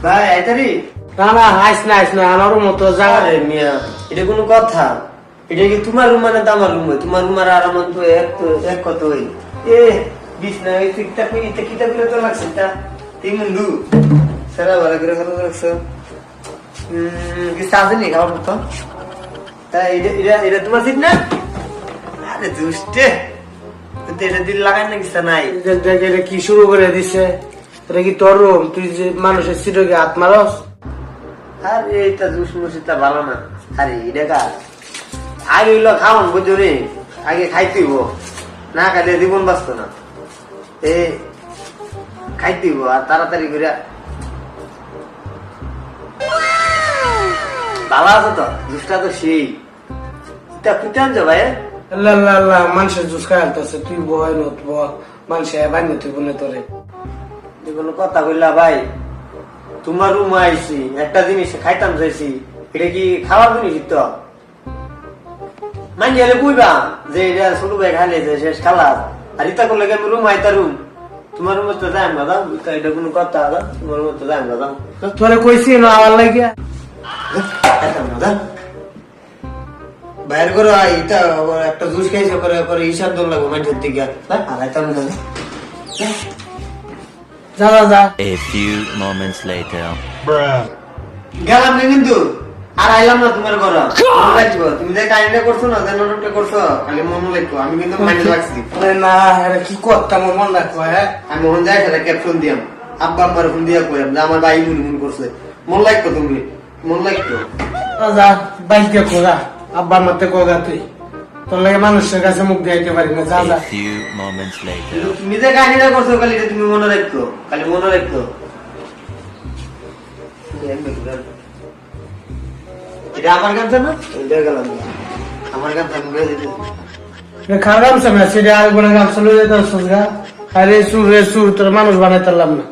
ভাই আইতারি না না আইস না আমারও মতো জায়গা আরে মিয়া এটা কোনো কথা? এটা কি তোমার রুম মানে আমার রুম? তোমার রুম আর আমার তো এক কত হই এ বিছনা এই ঠিকঠাক করে এটা কিটা করে তো লাগছে তা তিন মুন্ডু সারা ভালো করে ভালো রাখছো। কি সাজে নি খাওয়ার মতো? তাই এটা তোমার সিট না? আরে দুষ্টে এটা দিল লাগাই না কিছু নাই। এটা কি শুরু করে দিছে? এটা কি তোর রুম? তুই যে মানুষের সিটকে হাত মারস? আরে এটা দুষ্মুষিটা ভালো না। আরে এটা কাজ আগে হইলো খাওয়ান বুঝছো রে, আগে খাইতেইব, না খাইলে জীবন বাঁচত না। এ খাইতেইব আর তাড়াতাড়ি করে। ভালো আছে তো? জুসটা তো সেই এটা কুটে আনছো ভাই? আল্লাহ মানুষের জুস খাই আনতেছে, তুই বয় নত বল মানুষের বান্য তুই বলে তোরে কোনো কথা বললা ভাই? তোমার রুম আইসি একটা জিনিস খাইতাম চাইছি, এটা কি খাওয়ার জিনিস তো? মাইন গেলে বুঝবা যে এটা ছোট ভাই খাইলে যে শেষ খালাস, আর ইতা করলে আমি রুম আইতা রুম তোমার রুম তো যাই না দাও, এটা কোনো কথা? তোমার রুম তো যাই না দাও, তোরে কইছি না আমার লাগিয়া বাইর করো। এটা একটা জুস খাইছে করে হিসাব দল লাগবো মানুষের থেকে। যা A few moments later. গেলাম না কিন্তু আর আইলাম না তোমার ঘর। তুমি যে কাহিনীটা করছো না, যে নাটকটা করছো, খালি মনে লাগতো। আমি কিন্তু মাইন্ড রাখছি না এটা কি করতাম মন রাখবো। হ্যাঁ আমি মন যায় সেটা ক্যাপশন দিয়াম, আব্বা আম্মার ফোন দিয়া কইলাম যে আমার ভাই মন করছে। মন লাগতো, তুমি মন লাগতো। যা বাইকে কোগা আব্বার মতে কোগা তুই, তোর লাগে মানুষের কাছে মুখ দিতে পারি না। যা A few moments later. তুমি যে কাহিনীটা করছো খালি এটা তুমি মনে রাখতো, খালি মনে রাখতো। এটা আমার গামছা না? এটা গেলাম আমার গামছা আমি বলে দিতে। খারাপ গামছা না সেটা আর কোনো গামছা লয়ে যেতে সোজা। আরে সুর তোর মানুষ বানাইতারলাম না।